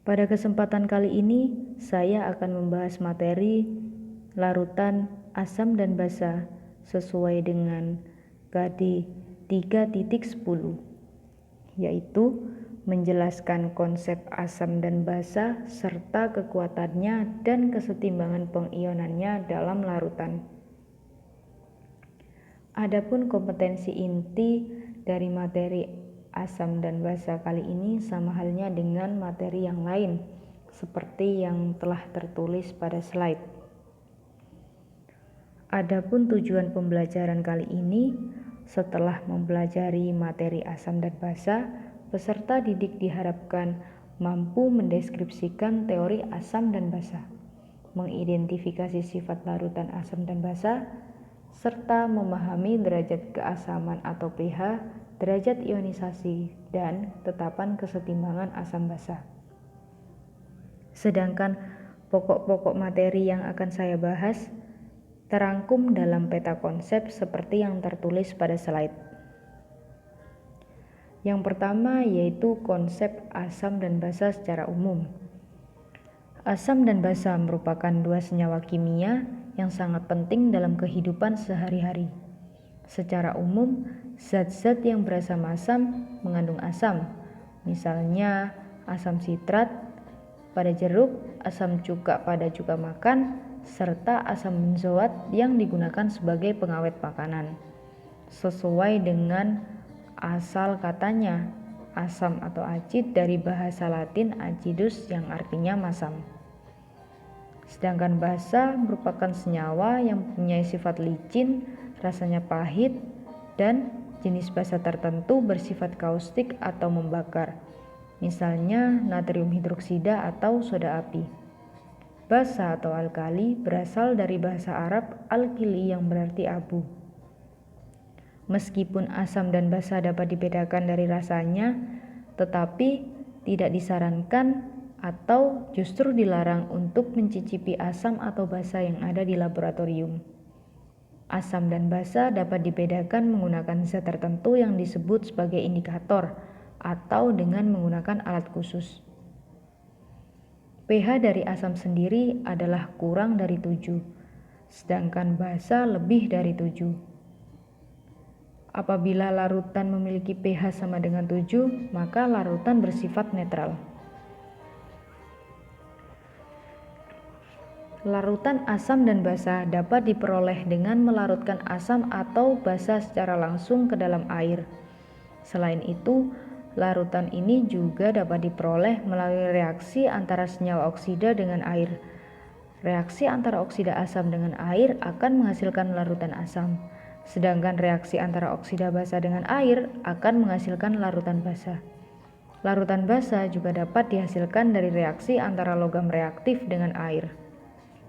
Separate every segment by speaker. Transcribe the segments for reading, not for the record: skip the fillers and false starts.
Speaker 1: Pada kesempatan kali ini, saya akan membahas materi larutan asam dan basa sesuai dengan KD 3.10, yaitu menjelaskan konsep asam dan basa serta kekuatannya dan kesetimbangan pengionannya dalam larutan. Adapun kompetensi inti dari materi asam dan basa kali ini sama halnya dengan materi yang lain, seperti yang telah tertulis pada slide. Adapun tujuan pembelajaran kali ini, setelah mempelajari materi asam dan basa, peserta didik diharapkan mampu mendeskripsikan teori asam dan basa, mengidentifikasi sifat larutan asam dan basa, serta memahami derajat keasaman atau pH, derajat ionisasi, dan tetapan kesetimbangan asam basa. Sedangkan pokok-pokok materi yang akan saya bahas terangkum dalam peta konsep seperti yang tertulis pada slide. Yang pertama yaitu konsep asam dan basa secara umum. Asam dan basa merupakan dua senyawa kimia yang sangat penting dalam kehidupan sehari-hari. Secara umum, zat-zat yang berasam asam mengandung asam, misalnya asam sitrat pada jeruk, asam cuka pada cuka makan, serta asam benzoat yang digunakan sebagai pengawet makanan. Sesuai dengan asal katanya, asam atau acid dari bahasa Latin acidus yang artinya masam. Sedangkan basa merupakan senyawa yang mempunyai sifat licin, rasanya pahit, dan jenis basa tertentu bersifat kaustik atau membakar, misalnya natrium hidroksida atau soda api. Basa atau alkali berasal dari bahasa Arab alkili yang berarti abu. Meskipun asam dan basa dapat dibedakan dari rasanya, tetapi tidak disarankan atau justru dilarang untuk mencicipi asam atau basa yang ada di laboratorium. Asam dan basa dapat dibedakan menggunakan zat tertentu yang disebut sebagai indikator atau dengan menggunakan alat khusus. pH dari asam sendiri adalah kurang dari 7, sedangkan basa lebih dari 7. Apabila larutan memiliki pH sama dengan 7, maka larutan bersifat netral. Larutan asam dan basa dapat diperoleh dengan melarutkan asam atau basa secara langsung ke dalam air. Selain itu, larutan ini juga dapat diperoleh melalui reaksi antara senyawa oksida dengan air. Reaksi antara oksida asam dengan air akan menghasilkan larutan asam, sedangkan reaksi antara oksida basa dengan air akan menghasilkan larutan basa. Larutan basa juga dapat dihasilkan dari reaksi antara logam reaktif dengan air.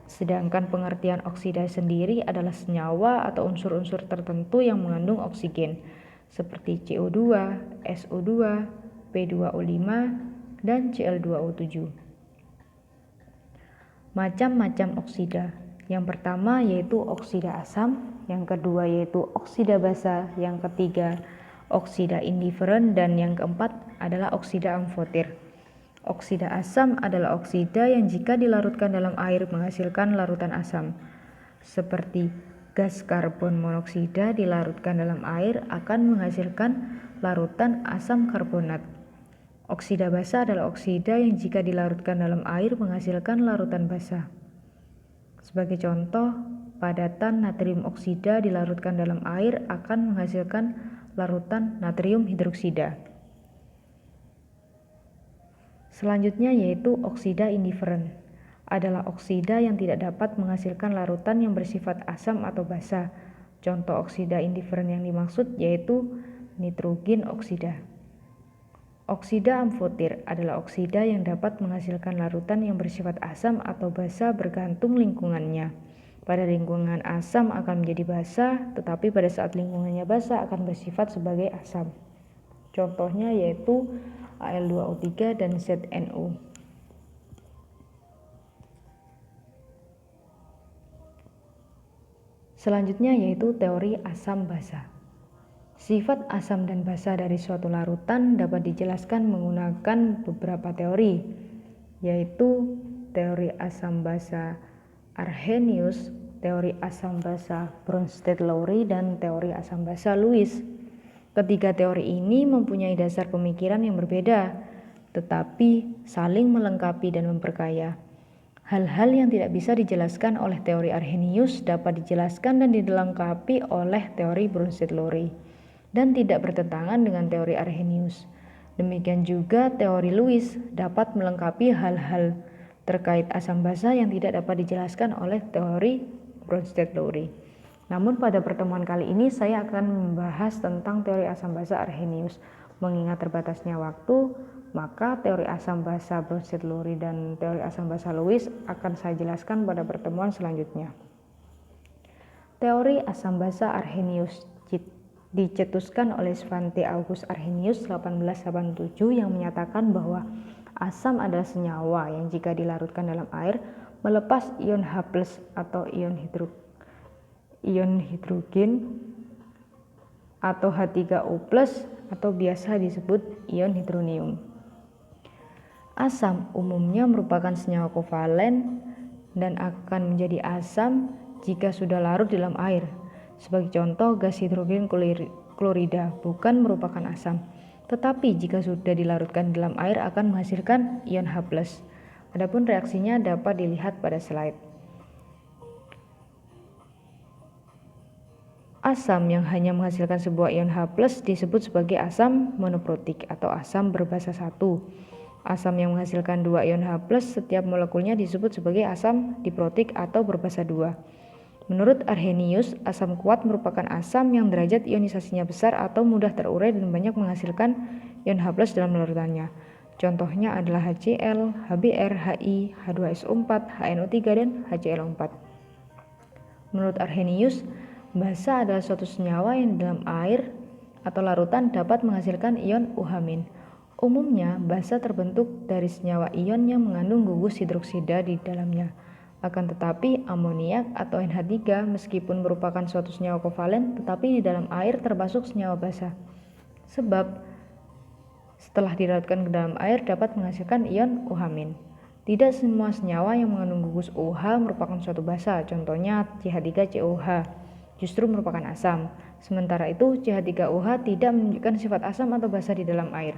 Speaker 1: Sedangkan pengertian oksida sendiri adalah senyawa atau unsur-unsur tertentu yang mengandung oksigen, seperti CO2, SO2, P2O5, dan Cl2O7. Macam-macam oksida. Yang pertama yaitu oksida asam, yang kedua yaitu oksida basa, yang ketiga oksida indiferen, dan yang keempat adalah oksida amfoter. Oksida asam adalah oksida yang jika dilarutkan dalam air menghasilkan larutan asam. Seperti gas karbon monoksida dilarutkan dalam air akan menghasilkan larutan asam karbonat. Oksida basa adalah oksida yang jika dilarutkan dalam air menghasilkan larutan basa. Sebagai contoh, padatan natrium oksida dilarutkan dalam air akan menghasilkan larutan natrium hidroksida. Selanjutnya yaitu oksida indiferen. Adalah oksida yang tidak dapat menghasilkan larutan yang bersifat asam atau basa. Contoh oksida indiferen yang dimaksud yaitu nitrogen oksida. Oksida amfoter adalah oksida yang dapat menghasilkan larutan yang bersifat asam atau basa bergantung lingkungannya. Pada lingkungan asam akan menjadi basa, tetapi pada saat lingkungannya basa akan bersifat sebagai asam. Contohnya yaitu Al2O3 dan ZNO. Selanjutnya yaitu teori asam basa. Sifat asam dan basa dari suatu larutan dapat dijelaskan menggunakan beberapa teori. yaitu teori asam basa Arrhenius, teori asam basa Bronsted-Lowry, dan teori asam basa Lewis. Ketiga teori ini mempunyai dasar pemikiran yang berbeda, tetapi saling melengkapi dan memperkaya. Hal-hal yang tidak bisa dijelaskan oleh teori Arrhenius dapat dijelaskan dan dilengkapi oleh teori Bronsted-Lowry dan tidak bertentangan dengan teori Arrhenius. Demikian juga teori Lewis dapat melengkapi hal-hal terkait asam basa yang tidak dapat dijelaskan oleh teori Bronsted-Lowry. Namun pada pertemuan kali ini saya akan membahas tentang teori asam basa Arrhenius. Mengingat terbatasnya waktu, maka teori asam basa Bronsted-Lowry dan teori asam basa Lewis akan saya jelaskan pada pertemuan selanjutnya. Teori asam basa Arrhenius dicetuskan oleh Svante August Arrhenius 1887 yang menyatakan bahwa asam adalah senyawa yang jika dilarutkan dalam air melepas ion H+ atau ion hidrogen atau H3O+ atau biasa disebut ion hidronium. Asam umumnya merupakan senyawa kovalen dan akan menjadi asam jika sudah larut dalam air. Sebagai contoh, gas hidrogen klorida bukan merupakan asam, tetapi jika sudah dilarutkan dalam air akan menghasilkan ion H+. Adapun reaksinya dapat dilihat pada slide. Asam yang hanya menghasilkan sebuah ion H+ disebut sebagai asam monoprotik atau asam berbasa 1. Asam yang menghasilkan 2 ion H+, setiap molekulnya disebut sebagai asam diprotik atau berbasa 2. Menurut Arrhenius, asam kuat merupakan asam yang derajat ionisasinya besar atau mudah terurai dan banyak menghasilkan ion H+ dalam larutannya. Contohnya adalah HCl, HBr, Hi, H2SO4, HNO3, dan HClO4. Menurut Arrhenius, basa adalah suatu senyawa yang dalam air atau larutan dapat menghasilkan ion UH-. Umumnya, basa terbentuk dari senyawa ion yang mengandung gugus hidroksida di dalamnya. Akan tetapi, amoniak atau NH3 meskipun merupakan suatu senyawa kovalen, tetapi di dalam air termasuk senyawa basa. Sebab, setelah dilarutkan ke dalam air dapat menghasilkan ion UH-. Tidak semua senyawa yang mengandung gugus OH merupakan suatu basa, contohnya CH3COH justru merupakan asam. Sementara itu, CH3OH tidak menunjukkan sifat asam atau basa di dalam air.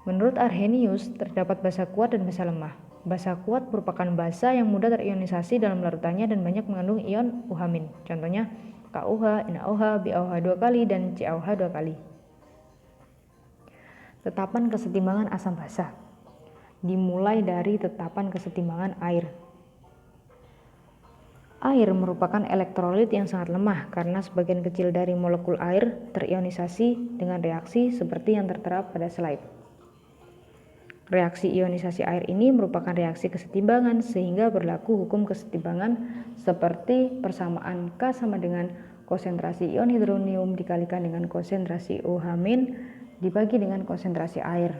Speaker 1: Menurut Arrhenius, terdapat basa kuat dan basa lemah. Basa kuat merupakan basa yang mudah terionisasi dalam larutannya dan banyak mengandung ion UH-. Contohnya KOH, NaOH, BaOH 2 kali, dan CaOH 2 kali. Tetapan kesetimbangan asam basa dimulai dari tetapan kesetimbangan air. Air merupakan elektrolit yang sangat lemah karena sebagian kecil dari molekul air terionisasi dengan reaksi seperti yang tertera pada slide. Reaksi ionisasi air ini merupakan reaksi kesetimbangan sehingga berlaku hukum kesetimbangan seperti persamaan K sama dengan konsentrasi ion hidronium dikalikan dengan konsentrasi OH- dibagi dengan konsentrasi air.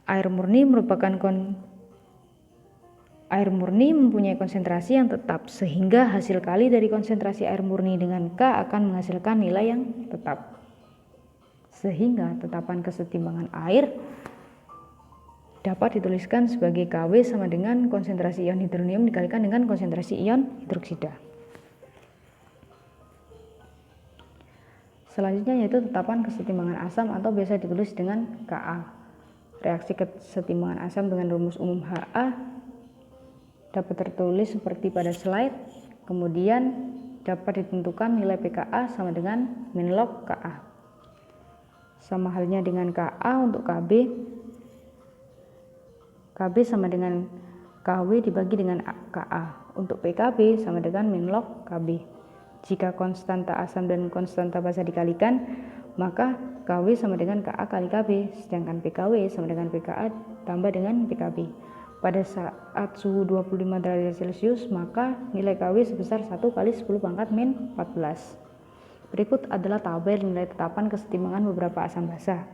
Speaker 1: Air murni mempunyai konsentrasi yang tetap sehingga hasil kali dari konsentrasi air murni dengan K akan menghasilkan nilai yang tetap. Sehingga tetapan kesetimbangan air dapat dituliskan sebagai Kw sama dengan konsentrasi ion hidronium dikalikan dengan konsentrasi ion hidroksida. Selanjutnya yaitu tetapan kesetimbangan asam atau biasa ditulis dengan Ka. Reaksi kesetimbangan asam dengan rumus umum Ha dapat tertulis seperti pada slide. Kemudian dapat ditentukan nilai pKa sama dengan min log Ka. Sama halnya dengan Ka untuk Kb. Kb sama dengan Kw dibagi dengan Ka. Untuk Pkb sama dengan min log Kb. Jika konstanta asam dan konstanta basa dikalikan, maka Kw sama dengan Ka kali Kb, sedangkan Pkw sama dengan Pka tambah dengan Pkb. Pada saat suhu 25 derajat Celcius, maka nilai Kw sebesar 1 kali 10 pangkat min 14. Berikut adalah tabel nilai tetapan kesetimbangan beberapa asam basa.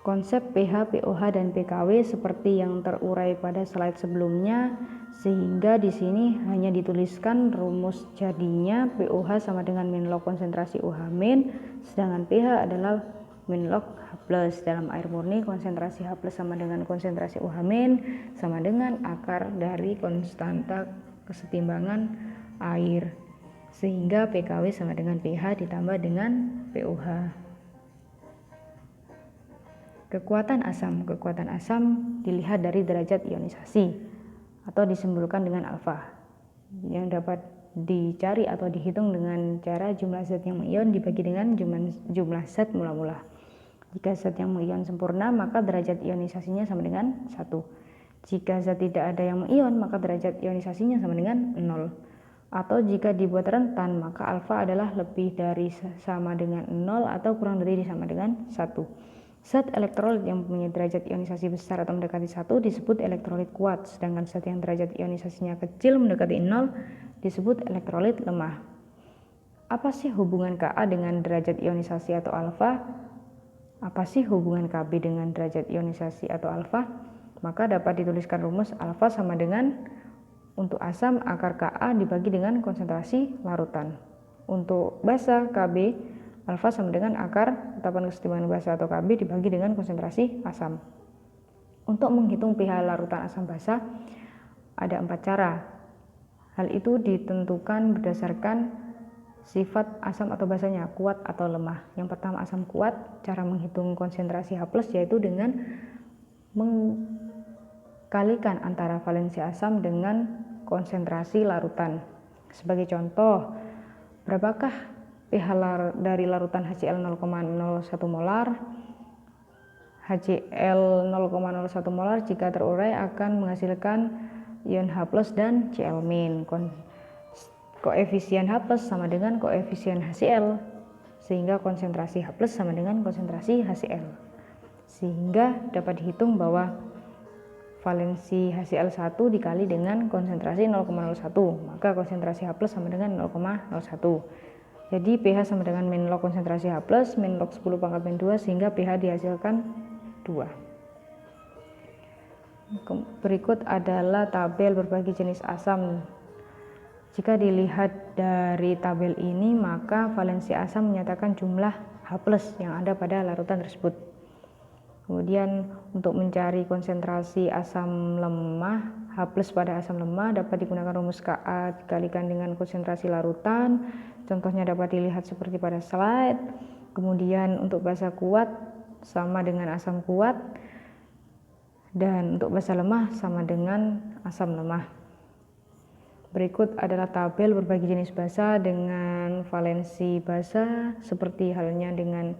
Speaker 1: konsep pH, pOH, dan pKw seperti yang terurai pada slide sebelumnya, sehingga di sini hanya dituliskan rumus jadinya pOH sama dengan min log konsentrasi OH min, sedangkan pH adalah min log H+. Dalam air murni konsentrasi H+ sama dengan konsentrasi OH min sama dengan akar dari konstanta kesetimbangan air, sehingga pKw sama dengan pH ditambah dengan pOH. Kekuatan asam dilihat dari derajat ionisasi atau disimbolkan dengan alfa, yang dapat dicari atau dihitung dengan cara jumlah zat yang mengion dibagi dengan jumlah zat mula-mula. Jika zat yang mengion sempurna, maka derajat ionisasinya sama dengan 1. Jika zat tidak ada yang mengion, maka derajat ionisasinya sama dengan 0. Atau jika dibuat rentan, maka alfa adalah lebih dari sama dengan 0 atau kurang dari sama dengan 1. Zat elektrolit yang mempunyai derajat ionisasi besar atau mendekati 1 disebut elektrolit kuat, sedangkan zat yang derajat ionisasinya kecil mendekati 0 disebut elektrolit lemah. Apa sih hubungan Ka dengan derajat ionisasi atau alfa? Apa sih hubungan Kb dengan derajat ionisasi atau alfa? Maka dapat dituliskan rumus alfa sama dengan untuk asam akar Ka dibagi dengan konsentrasi larutan. Untuk basa Kb, alfa sama dengan akar tetapan kesetimbangan basa atau Kb dibagi dengan konsentrasi asam. Untuk menghitung pH larutan asam basa ada 4 cara. Hal itu ditentukan berdasarkan sifat asam atau basanya, kuat atau lemah. Yang pertama asam kuat, cara menghitung konsentrasi H+ yaitu dengan mengkalikan antara valensi asam dengan konsentrasi larutan. Sebagai contoh, berapakah pH dari larutan HCl 0,01 molar? HCl 0,01 molar jika terurai akan menghasilkan ion H+ dan Cl-. Koefisien H+ sama dengan koefisien HCl, sehingga konsentrasi H+ sama dengan konsentrasi HCl. Sehingga dapat dihitung bahwa valensi HCl1 dikali dengan konsentrasi 0,01, maka konsentrasi H+ sama dengan 0,01. Jadi pH sama dengan min log konsentrasi H+, min log 10 pangkat min 2, sehingga pH dihasilkan 2. Berikut adalah tabel berbagai jenis asam. Jika dilihat dari tabel ini, maka valensi asam menyatakan jumlah H+ yang ada pada larutan tersebut. Kemudian untuk mencari konsentrasi asam lemah, H+ pada asam lemah dapat digunakan rumus Ka dikalikan dengan konsentrasi larutan. Contohnya dapat dilihat seperti pada slide. Kemudian untuk basa kuat sama dengan asam kuat, dan untuk basa lemah sama dengan asam lemah. Berikut adalah tabel berbagai jenis basa dengan valensi basa seperti halnya dengan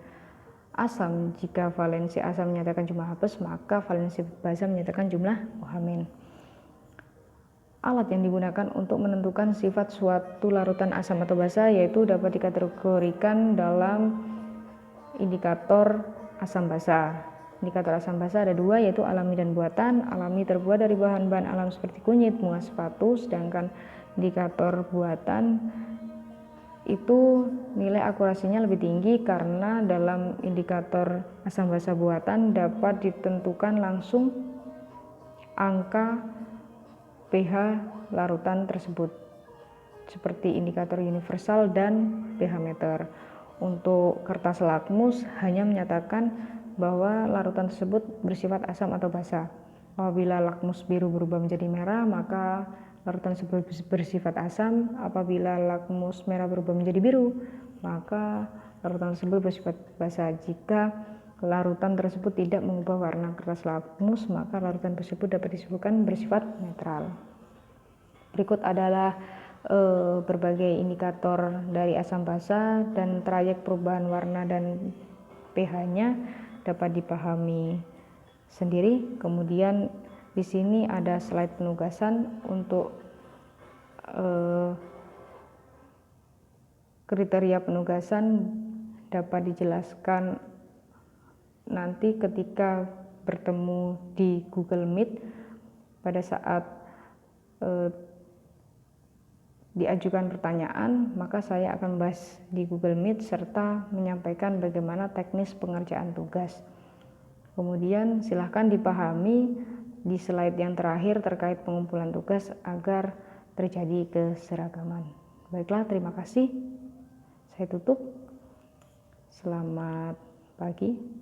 Speaker 1: asam. Jika valensi asam menyatakan jumlah H+, maka valensi basa menyatakan jumlah OH-. Alat yang digunakan untuk menentukan sifat suatu larutan asam atau basa yaitu dapat dikategorikan dalam indikator asam basa. Indikator asam basa ada 2, yaitu alami dan buatan. Alami terbuat dari bahan-bahan alam seperti kunyit, bunga sepatu, sedangkan indikator buatan itu nilai akurasinya lebih tinggi karena dalam indikator asam basa buatan dapat ditentukan langsung angka pH larutan tersebut, seperti indikator universal dan pH meter. Untuk kertas lakmus hanya menyatakan bahwa larutan tersebut bersifat asam atau basa. Apabila lakmus biru berubah menjadi merah, maka larutan tersebut bersifat asam. Apabila lakmus merah berubah menjadi biru, maka larutan tersebut bersifat basa. Jika larutan tersebut tidak mengubah warna kertas lakmus, maka larutan tersebut dapat disebutkan bersifat netral. Berikut adalah berbagai indikator dari asam basa dan trayek perubahan warna dan pH-nya dapat dipahami sendiri. Kemudian di sini ada slide penugasan untuk kriteria penugasan dapat dijelaskan nanti ketika bertemu di Google Meet pada saat diajukan pertanyaan, maka saya akan bahas di Google Meet serta menyampaikan bagaimana teknis pengerjaan tugas. Kemudian silahkan dipahami di slide yang terakhir terkait pengumpulan tugas agar terjadi keseragaman. Baiklah, terima kasih. Saya tutup. Selamat pagi.